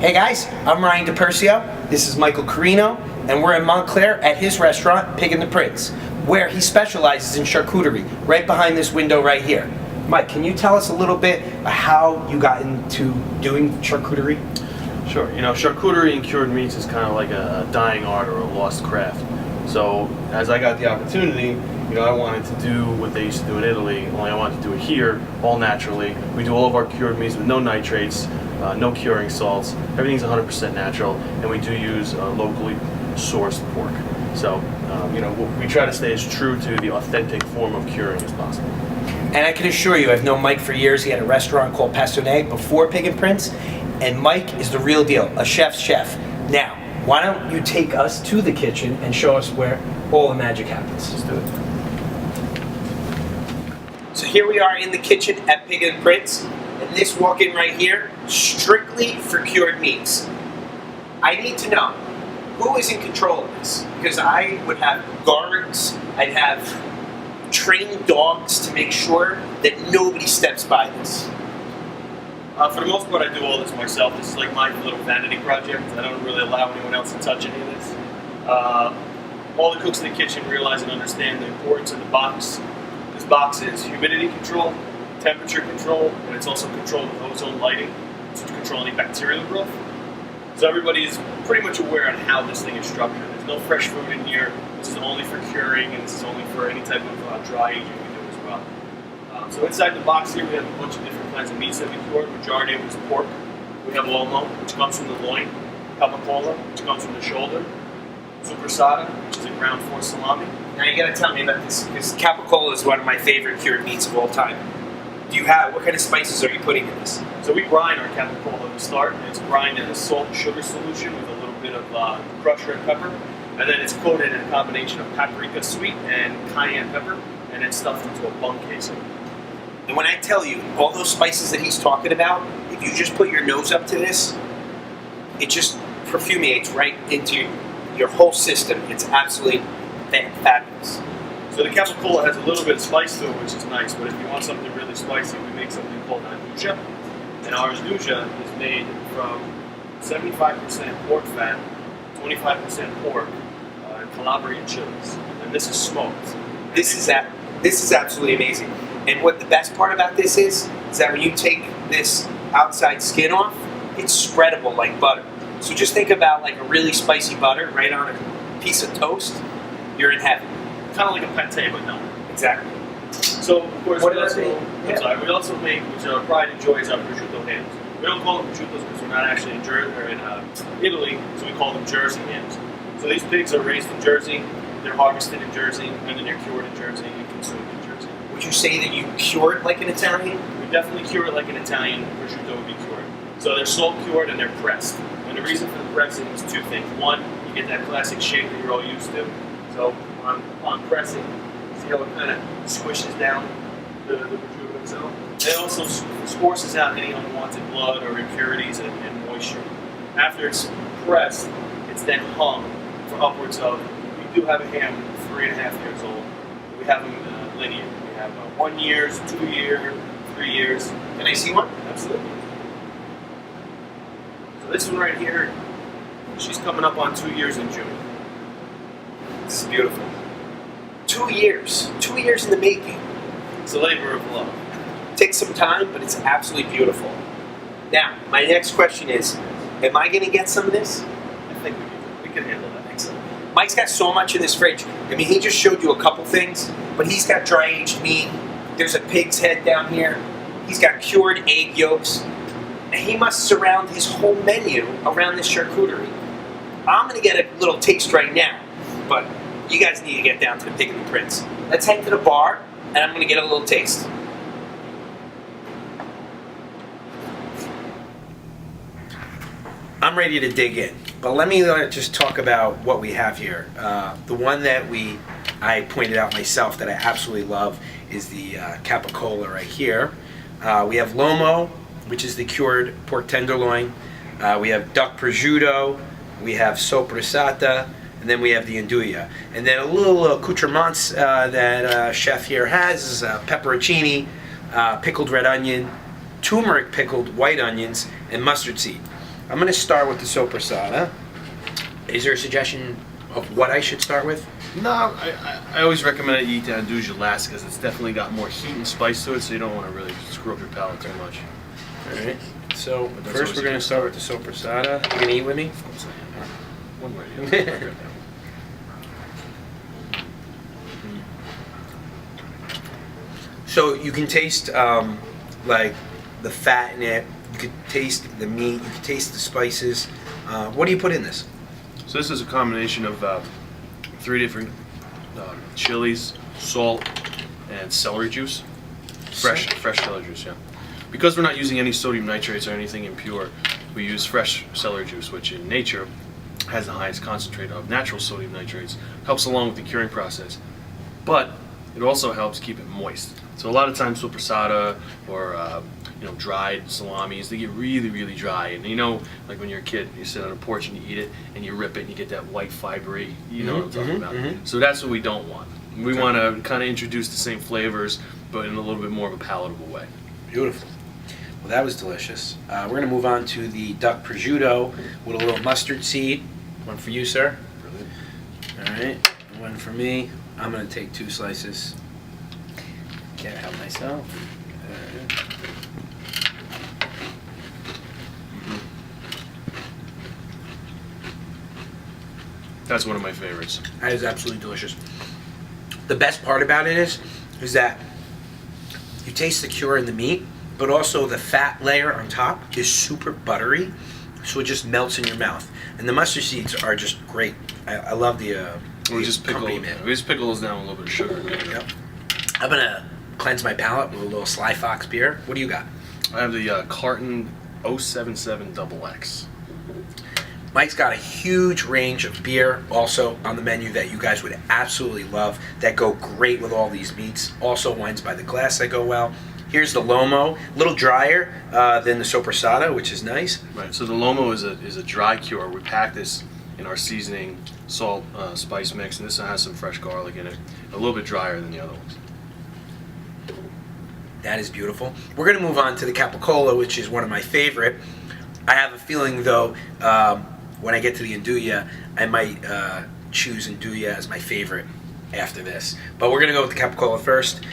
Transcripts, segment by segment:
Hey guys, I'm Ryan DePersio. This is Michael Corrino, and we're in Montclair at his restaurant, Pig and the Prince, where he specializes in charcuterie, right behind this window right here. Mike, can you tell us a little bit how you got into doing charcuterie? Sure. Charcuterie and cured meats is kind of like a dying art or a lost craft. So as I got the opportunity, I wanted to do what they used to do in Italy, only I wanted to do it here, all naturally. We do all of our cured meats with no nitrates, no curing salts. Everything's 100% natural, and we do use locally sourced pork. So, we try to stay as true to the authentic form of curing as possible. And I can assure you, I've known Mike for years. He had a restaurant called Pastonne before Pig and Prince, and Mike is the real deal, a chef's chef. Now, why don't you take us to the kitchen and show us where all the magic happens? Let's do it. So here we are in the kitchen at Pig and Prince, and this walk-in right here, strictly for cured meats. I need to know, who is in control of this? Because I would have guards, I'd have trained dogs to make sure that nobody steps by this. For the most part, I do all this myself. This is like my little vanity project. I don't really allow anyone else to touch any of this. All the cooks in the kitchen realize and understand the importance of the box. This box is humidity control, temperature control, and it's also control of ozone lighting to control any bacterial growth. So everybody is pretty much aware on how this thing is structured. There's no fresh food in here. This is only for curing, and this is only for any type of dry aging we do as well. So inside the box here, we have a bunch of different kinds of meats that we cure. The majority of it is pork. We have lomo, which comes from the loin, capicola, which comes from the shoulder, supersada, which is a ground force salami. Now you gotta tell me about this, because capicola is one of my favorite cured meats of all time. What kind of spices are you putting in this? So we brine our capicola to start, and it's brined in a salt and sugar solution with a little bit of crushed red pepper, and then it's coated in a combination of paprika sweet and cayenne pepper, and then stuffed into a bung casing. And when I tell you, all those spices that he's talking about, if you just put your nose up to this, it just perfumates right into your whole system. It's absolutely fabulous. So the capicola has a little bit of spice to it, which is nice, but if you want something really spicy, we make something called andouja. And our andouja is made from 75% pork fat, 25% pork, and Calabrian chilies. And this is smoked. This is absolutely amazing. And what the best part about this is that when you take this outside skin off, it's spreadable like butter. So just think about like a really spicy butter right on a piece of toast. You're in heaven. Kind of like a pate, but no. Exactly. So, of course, we also make, which our pride and joy is our prosciutto hams. We don't call them prosciuttos because we're not actually in Italy, so we call them Jersey hams. So these pigs are raised in Jersey, they're harvested in Jersey, and then they're cured in Jersey and consumed in Jersey. Would you say that you cure it like an Italian? We definitely cure it like an Italian prosciutto would be cured. So they're salt cured and they're pressed. And the reason for the pressing is two things. One, you get that classic shape that you're all used to. So on pressing, see how it kind of squishes down the prosciutto itself? It also forces out any unwanted blood or impurities and moisture. After it's pressed, it's then hung for upwards of, we do have a ham 3.5 years old. We have them linear. We have 1 year, 2 year, 3 years. Can I see one? Absolutely. So this one right here, she's coming up on 2 years in June. This is beautiful. 2 years. 2 years in the making. It's a labor of love. Takes some time, but it's absolutely beautiful. Now, my next question is, am I going to get some of this? I think we can handle that. Excellent. Mike's got so much in this fridge. I mean, he just showed you a couple things, but he's got dry-aged meat. There's a pig's head down here. He's got cured egg yolks. And he must surround his whole menu around this charcuterie. I'm going to get a little taste right now, but you guys need to get down to the Pig and the Prince. Let's head to the bar, and I'm going to get a little taste. I'm ready to dig in, but let me just talk about what we have here. The one that I pointed out myself that I absolutely love is the capicola right here. We have lomo, which is the cured pork tenderloin. We have duck prosciutto. We have sopressata, and then we have the andouja. And then a little accoutrements that chef here has is pepperoncini, pickled red onion, turmeric pickled white onions, and mustard seed. I'm going to start with the soppressata. Is there a suggestion of what I should start with? No, I always recommend that you eat the andouille last because it's definitely got more heat and spice to it, so you don't want to really screw up your palate too much. All right. So But that's first we're going to always start with the soppressata. You going to eat with me? Of course I am. One way. Yeah. So you can taste like the fat in it. You could taste the meat. You could taste the spices. What do you put in this? So this is a combination of 3 different chilies, salt, and celery juice. Fresh celery juice, yeah. Because we're not using any sodium nitrates or anything impure, we use fresh celery juice, which in nature has the highest concentrate of natural sodium nitrates. Helps along with the curing process, but it also helps keep it moist. So a lot of times soppressata or dried salamis, they get really, really dry. And like when you're a kid, you sit on a porch and you eat it, and you rip it, and you get that white fibery. You know what I'm talking about. Mm-hmm. So that's what we don't want. We want to kind of introduce the same flavors, but in a little bit more of a palatable way. Beautiful. Well, that was delicious. We're going to move on to the duck prosciutto with a little mustard seed. One for you, sir. Brilliant. All right. One for me. I'm going to take 2 slices. Can't help myself. That's one of my favorites. That is absolutely delicious. The best part about it is that you taste the cure in the meat, but also the fat layer on top is super buttery, so it just melts in your mouth. And the mustard seeds are just great. I love the We just pickle those down with a little bit of sugar. Yep. I'm gonna cleanse my palate with a little Sly Fox beer. What do you got? I have the Carton 077 XX. Mike's got a huge range of beer also on the menu that you guys would absolutely love, that go great with all these meats. Also wines by the glass that go well. Here's the Lomo, a little drier than the soppressata, which is nice. Right, so the Lomo is a dry cure. We pack this in our seasoning, salt, spice mix, and this one has some fresh garlic in it. A little bit drier than the other ones. That is beautiful. We're going to move on to the Capicola, which is one of my favorite. I have a feeling, though, when I get to the Andouille, I might choose Andouille as my favorite after this. But we're going to go with the Capicola first,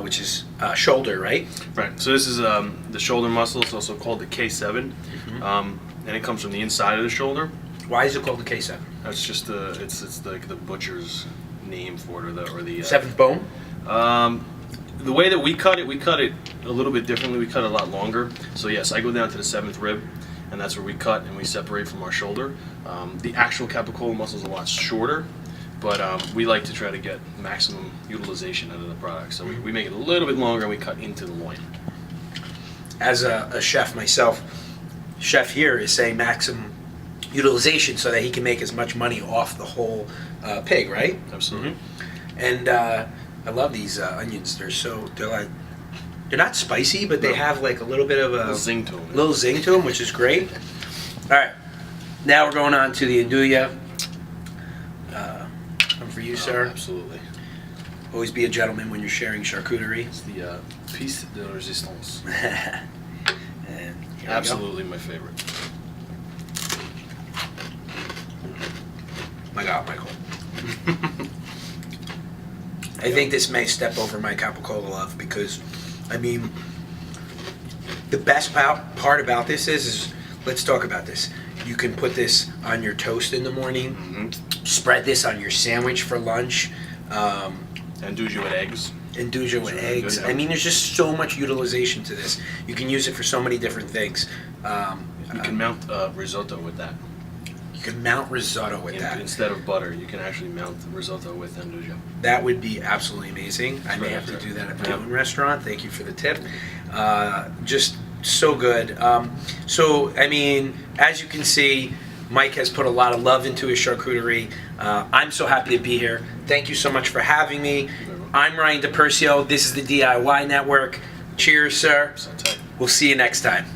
which is shoulder, right? Right, so this is the shoulder muscle. It's also called the K7, and it comes from the inside of the shoulder. Why is it called the K7? That's just it's like the butcher's name for it, or the Seventh bone? The way that we cut it a little bit differently. We cut it a lot longer. So yes, I go down to the 7th rib, and that's where we cut and we separate from our shoulder. The actual Capicola muscle is a lot shorter, but we like to try to get maximum utilization out of the product. So we make it a little bit longer and we cut into the loin. As a chef myself, chef here is saying maximum utilization so that he can make as much money off the whole pig, right? Absolutely. And I love these onions. They're not spicy, but they have like a little bit of a zing to them. Little zing to them, which is great. All right, now we're going on to the Andouille. One for you, sir. Absolutely. Always be a gentleman when you're sharing charcuterie. It's the piece de résistance. And here Absolutely my favorite. My God, Michael. I think this may step over my Capicola love because, I mean, the best part about this is let's talk about this. You can put this on your toast in the morning, spread this on your sandwich for lunch. Andouille with eggs. Andouille with really eggs. good, yeah. I mean, there's just so much utilization to this. You can use it for so many different things. You can mount risotto with that. You can mount risotto with that. Instead of butter, you can actually mount the risotto with andouille. That would be absolutely amazing. I may have to do that at my own restaurant. Thank you for the tip. Just so good. So, I mean, as you can see, Mike has put a lot of love into his charcuterie. I'm so happy to be here. Thank you so much for having me. I'm Ryan DePersio. This is the DIY Network. Cheers, sir. So tight. We'll see you next time.